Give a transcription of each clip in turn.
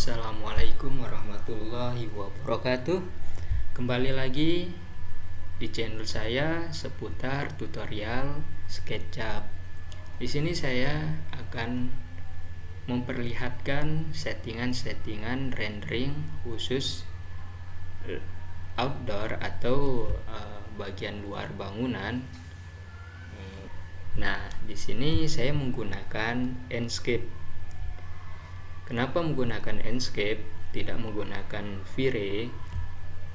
Assalamualaikum warahmatullahi wabarakatuh. Kembali lagi di channel saya seputar tutorial SketchUp. Di sini saya akan memperlihatkan settingan-settingan rendering khusus outdoor atau bagian luar bangunan. Nah, di sini saya menggunakan Enscape. Kenapa menggunakan Enscape, tidak menggunakan V-Ray?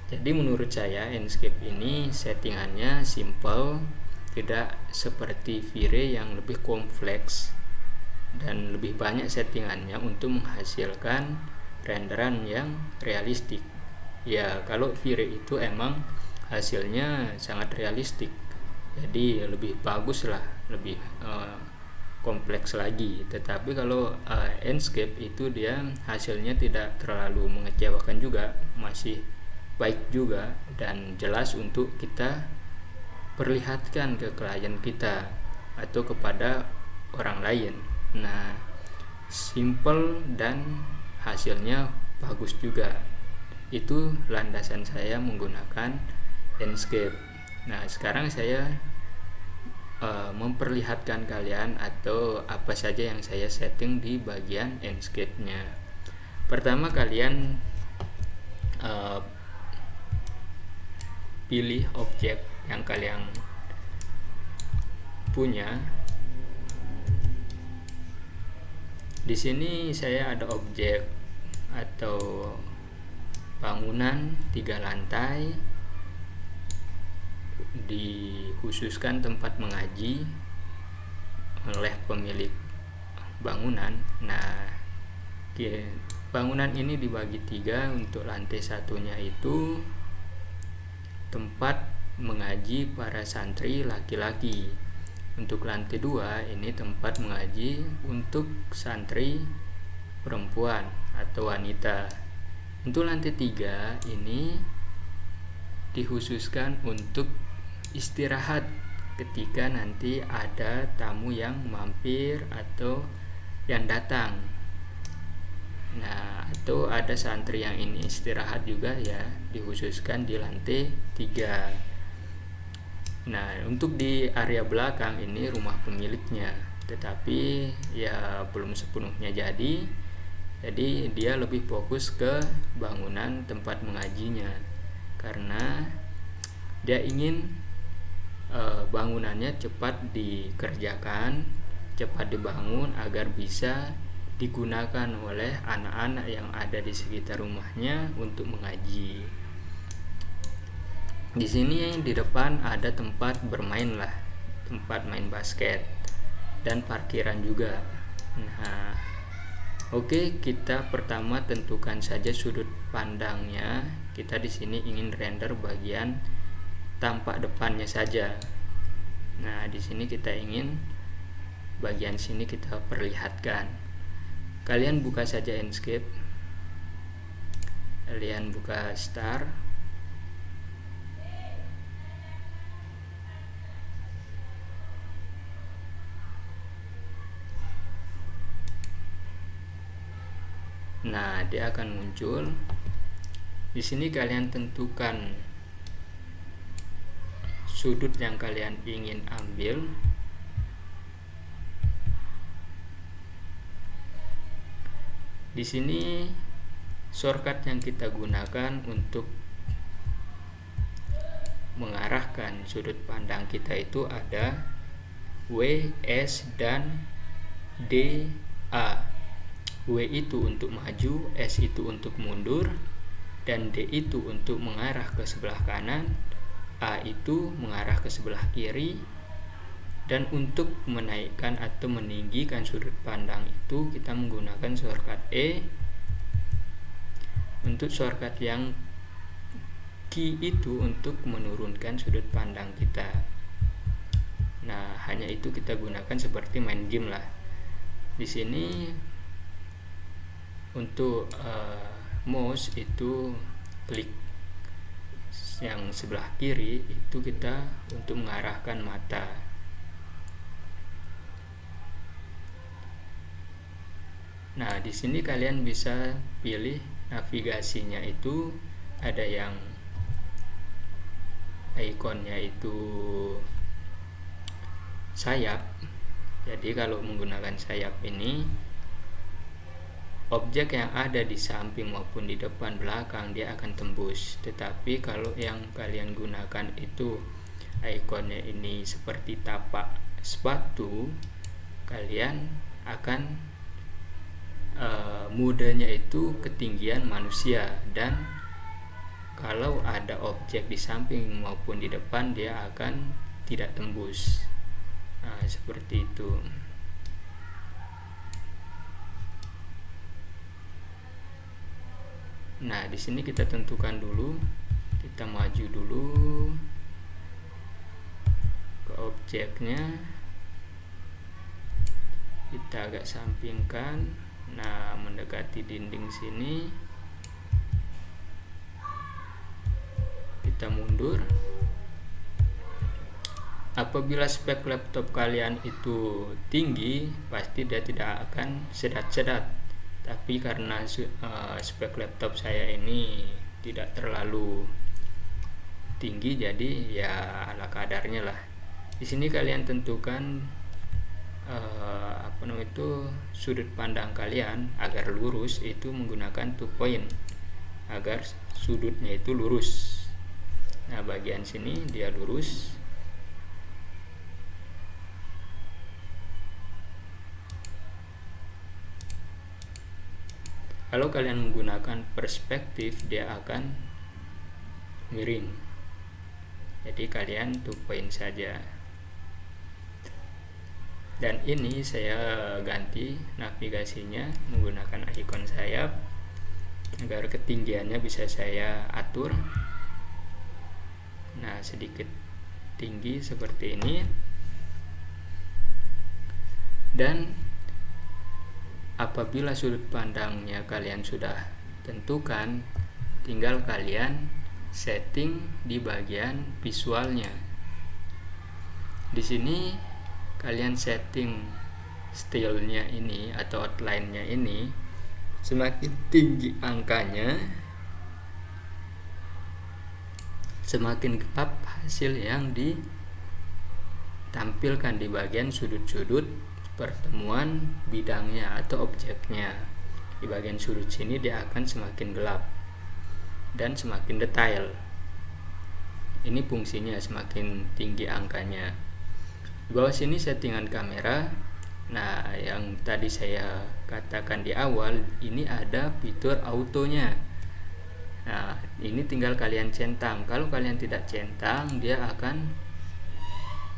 Jadi menurut saya Enscape ini settingannya simple, tidak seperti V-Ray yang lebih kompleks dan lebih banyak settingannya untuk menghasilkan renderan yang realistik. Ya, kalau V-Ray itu emang hasilnya sangat realistik, jadi lebih bagus lah, lebih kompleks lagi. Tetapi kalau Enscape itu dia hasilnya tidak terlalu mengecewakan juga, masih baik juga dan jelas untuk kita perlihatkan ke klien kita atau kepada orang lain. Nah, simple dan hasilnya bagus juga. Itu landasan saya menggunakan Enscape. Nah, sekarang saya memperlihatkan kalian atau apa saja yang saya setting di bagian Enscape-nya. Pertama, kalian pilih objek yang kalian punya. Di sini saya ada objek atau bangunan 3 lantai, dikhususkan tempat mengaji oleh pemilik bangunan. Nah, bangunan ini dibagi 3. Untuk lantai satunya itu tempat mengaji para santri laki-laki. Untuk lantai 2 ini tempat mengaji untuk santri perempuan atau wanita. Untuk lantai 3 ini dikhususkan untuk istirahat ketika nanti ada tamu yang mampir atau yang datang. Nah, atau ada santri yang ini istirahat juga, ya dikhususkan di lantai 3. Nah, untuk di area belakang ini rumah pemiliknya, tetapi ya belum sepenuhnya jadi dia lebih fokus ke bangunan tempat mengajinya, karena dia ingin bangunannya cepat dikerjakan, cepat dibangun agar bisa digunakan oleh anak-anak yang ada di sekitar rumahnya untuk mengaji. Di sini di depan ada tempat bermain lah, tempat main basket dan parkiran juga. Nah, oke, kita pertama tentukan saja sudut pandangnya. Kita di sini ingin render bagian tampak depannya saja. Nah, di sini kita ingin bagian sini kita perlihatkan. Kalian buka saja Enscape. Kalian buka Start. Nah, dia akan muncul. Di sini kalian tentukan sudut yang kalian ingin ambil. Di sini shortcut yang kita gunakan untuk mengarahkan sudut pandang kita itu ada W, S, dan D, A. W itu untuk maju, S itu untuk mundur, dan D itu untuk mengarah ke sebelah kanan, A itu mengarah ke sebelah kiri. Dan untuk menaikkan atau meninggikan sudut pandang itu kita menggunakan shortcut E. Untuk shortcut yang Q itu untuk menurunkan sudut pandang kita. Nah, hanya itu kita gunakan seperti main game lah. Di sini untuk mouse itu klik yang sebelah kiri itu kita untuk mengarahkan mata. Nah, di sini kalian bisa pilih navigasinya, itu ada yang ikonnya itu sayap. Jadi kalau menggunakan sayap ini, objek yang ada di samping maupun di depan belakang dia akan tembus. Tetapi kalau yang kalian gunakan itu ikonnya ini seperti tapak sepatu, kalian akan mudanya itu ketinggian manusia, dan kalau ada objek di samping maupun di depan dia akan tidak tembus. Nah, seperti itu. Nah, di sini kita tentukan dulu, kita maju dulu ke objeknya, kita agak sampingkan. Nah, mendekati dinding sini, kita mundur. Apabila spek laptop kalian itu tinggi, pasti dia tidak akan sedat-sedat. Tapi karena spek laptop saya ini tidak terlalu tinggi, jadi ya ala kadarnya lah. Di sini kalian tentukan sudut pandang kalian agar lurus, itu menggunakan 2 point agar sudutnya itu lurus. Nah, bagian sini dia lurus. Kalau kalian menggunakan perspektif, dia akan miring. Jadi kalian 2 point saja. Dan ini saya ganti navigasinya menggunakan ikon sayap agar ketinggiannya bisa saya atur. Nah, sedikit tinggi seperti ini. Dan apabila sudut pandangnya kalian sudah tentukan, tinggal kalian setting di bagian visualnya. Di sini kalian setting stylenya ini atau outline-nya ini, semakin tinggi angkanya, semakin gelap hasil yang ditampilkan di bagian sudut-sudut pertemuan bidangnya atau objeknya. Di bagian sudut sini dia akan semakin gelap dan semakin detail. Ini fungsinya, semakin tinggi angkanya. Di bawah sini settingan kamera. Nah, yang tadi saya katakan di awal, ini ada fitur autonya. Nah, ini tinggal kalian centang. Kalau kalian tidak centang, dia akan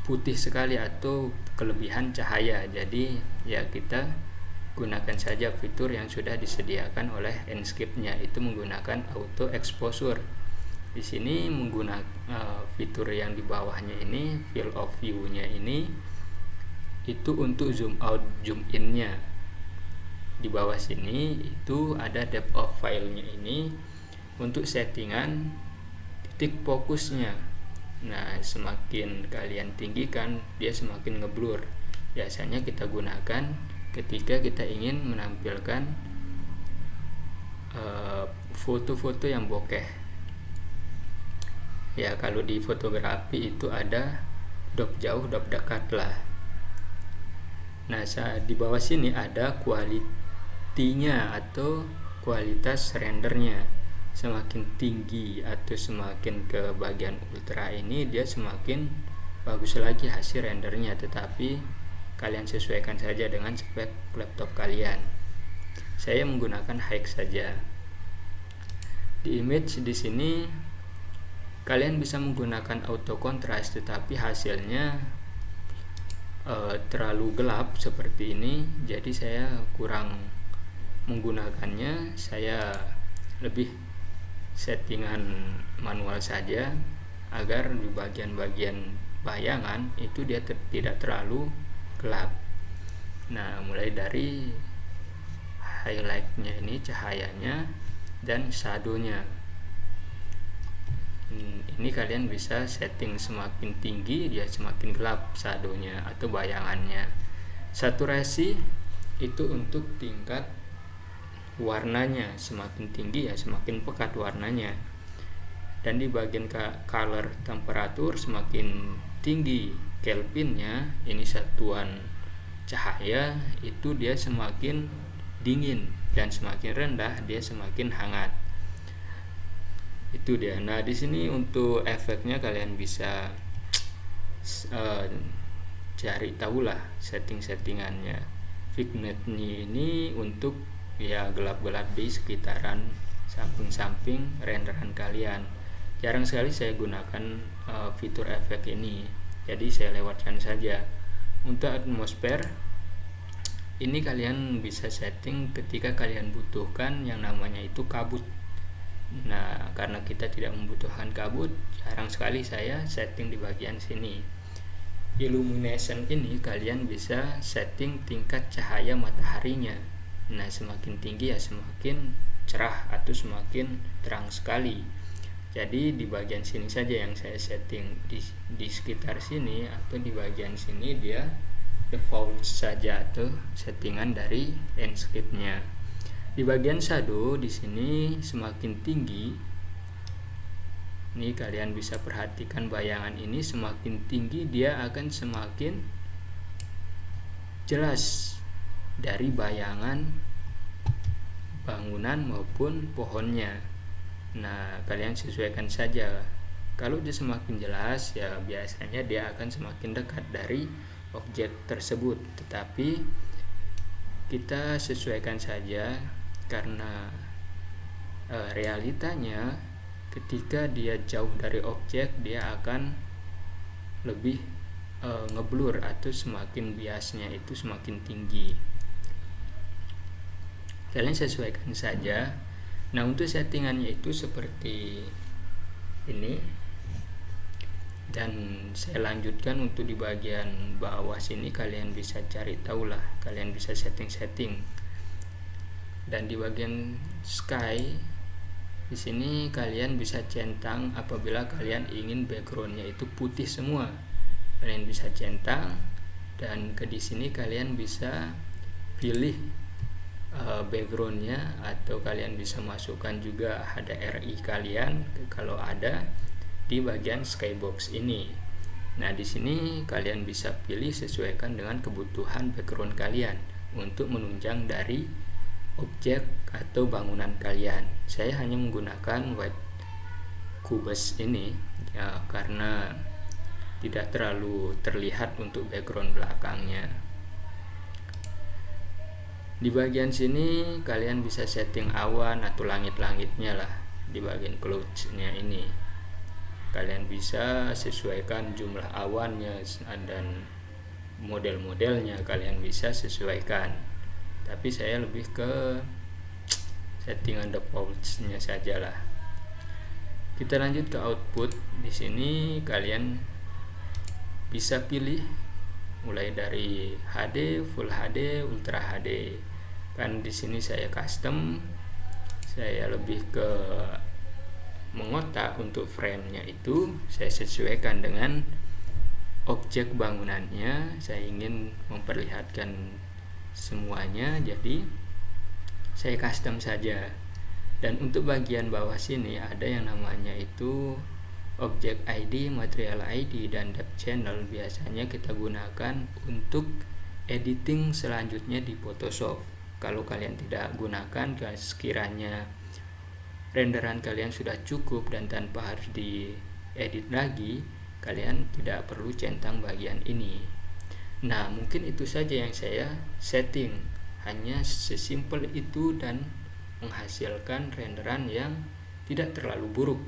putih sekali atau kelebihan cahaya. Jadi ya kita gunakan saja fitur yang sudah disediakan oleh Enscape-nya, itu menggunakan auto exposure. Di sini menggunakan fitur yang di bawahnya ini, field of view-nya ini, itu untuk zoom out, zoom in-nya. Di bawah sini itu ada depth of file-nya ini untuk settingan titik fokusnya. Nah, semakin kalian tinggikan, dia semakin ngeblur. Biasanya kita gunakan ketika kita ingin menampilkan foto-foto yang bokeh. Ya, kalau di fotografi itu ada dop jauh, dop dekat lah. Nah, di bawah sini ada quality-nya atau kualitas rendernya. Semakin tinggi atau semakin ke bagian ultra ini, dia semakin bagus lagi hasil rendernya. Tetapi kalian sesuaikan saja dengan spek laptop kalian. Saya menggunakan high saja. Di image di sini kalian bisa menggunakan auto contrast, tetapi hasilnya terlalu gelap seperti ini, jadi saya kurang menggunakannya. Saya lebih settingan manual saja agar di bagian-bagian bayangan itu dia tidak terlalu gelap. Nah, mulai dari highlight-nya ini, cahayanya, dan shadow-nya. Ini kalian bisa setting semakin tinggi, dia semakin gelap shadow-nya atau bayangannya. Saturasi itu untuk tingkat warnanya. Semakin tinggi ya semakin pekat warnanya. Dan di bagian color temperatur, semakin tinggi Kelvinnya, ini satuan cahaya, itu dia semakin dingin, dan semakin rendah dia semakin hangat. Itu dia. Nah, di sini untuk efeknya kalian bisa cari tahulah settingannya. Vignette-nya ini untuk ya gelap-gelap di sekitaran samping-samping renderan kalian. Jarang sekali saya gunakan fitur efek ini, jadi saya lewatkan saja. Untuk atmosfer ini kalian bisa setting ketika kalian butuhkan yang namanya itu kabut. Nah, karena kita tidak membutuhkan kabut, jarang sekali saya setting di bagian sini. Illumination ini kalian bisa setting tingkat cahaya mataharinya. Nah, semakin tinggi ya semakin cerah atau semakin terang sekali. Jadi di bagian sini saja yang saya setting, di sekitar sini atau di bagian sini dia default saja atau settingan dari Enscape-nya. Di bagian shadow di sini semakin tinggi. Ini kalian bisa perhatikan bayangan ini, semakin tinggi dia akan semakin jelas dari bayangan bangunan maupun pohonnya. Nah, kalian sesuaikan saja. Kalau dia semakin jelas ya biasanya dia akan semakin dekat dari objek tersebut. Tetapi kita sesuaikan saja, karena realitanya ketika dia jauh dari objek dia akan lebih ngeblur atau semakin biasnya itu semakin tinggi. Kalian sesuaikan saja. Nah, untuk settingannya itu seperti ini. Dan saya lanjutkan untuk di bagian bawah sini, kalian bisa cari tahu lah, kalian bisa setting. Dan di bagian sky di sini kalian bisa centang apabila kalian ingin backgroundnya itu putih semua. Kalian bisa centang, dan di sini kalian bisa pilih backgroundnya, atau kalian bisa masukkan juga HDRI kalian kalau ada di bagian skybox ini. Nah, di sini kalian bisa pilih sesuaikan dengan kebutuhan background kalian untuk menunjang dari objek atau bangunan kalian. Saya hanya menggunakan white cubes ini ya, karena tidak terlalu terlihat untuk background belakangnya. Di bagian sini kalian bisa setting awan atau langit-langitnya lah. Di bagian clouds-nya ini kalian bisa sesuaikan jumlah awannya dan model-modelnya, kalian bisa sesuaikan. Tapi saya lebih ke settingan default-nya saja lah. Kita lanjut ke output. Di sini kalian bisa pilih mulai dari HD, Full HD, Ultra HD. Kan di sini saya custom, saya lebih ke mengotak untuk frame-nya itu saya sesuaikan dengan objek bangunannya. Saya ingin memperlihatkan semuanya, jadi saya custom saja. Dan untuk bagian bawah sini ada yang namanya itu Object ID, Material ID, dan Depth Channel. Biasanya kita gunakan untuk editing selanjutnya di Photoshop. Kalau kalian tidak gunakan, sekiranya renderan kalian sudah cukup dan tanpa harus diedit lagi, kalian tidak perlu centang bagian ini. Nah, mungkin itu saja yang saya setting, hanya sesimpel itu dan menghasilkan renderan yang tidak terlalu buruk.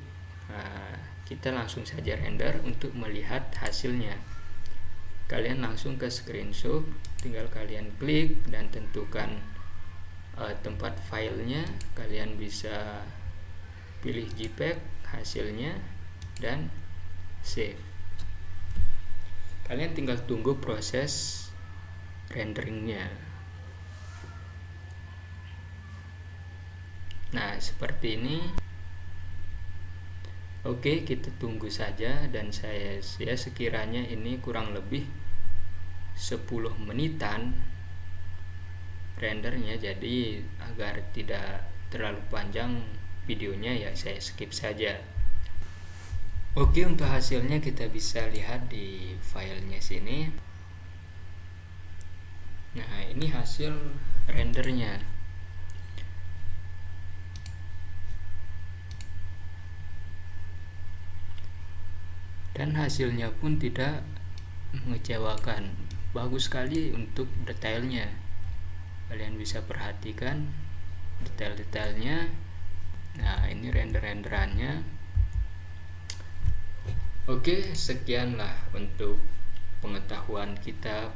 Nah, kita langsung saja render untuk melihat hasilnya. Kalian langsung ke screenshot, tinggal kalian klik dan tentukan tempat filenya. Kalian bisa pilih JPEG hasilnya dan save. Kalian tinggal tunggu proses renderingnya. Nah, seperti ini. Oke, kita tunggu saja, dan saya sekiranya ini kurang lebih 10 menitan rendernya, jadi agar tidak terlalu panjang videonya ya saya skip saja. Oke, untuk hasilnya kita bisa lihat di filenya sini. Nah, ini hasil rendernya. Dan hasilnya pun tidak mengecewakan, bagus sekali untuk detailnya. Kalian bisa perhatikan detail-detailnya. Nah, ini render-renderannya. Oke, sekianlah untuk pengetahuan kita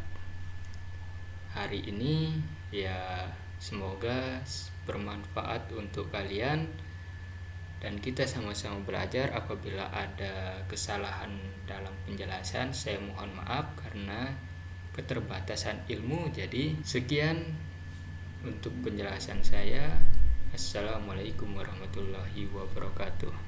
hari ini. Ya, semoga bermanfaat untuk kalian dan kita sama-sama belajar. Apabila ada kesalahan dalam penjelasan, saya mohon maaf karena keterbatasan ilmu. Jadi sekian untuk penjelasan saya. Assalamualaikum warahmatullahi wabarakatuh.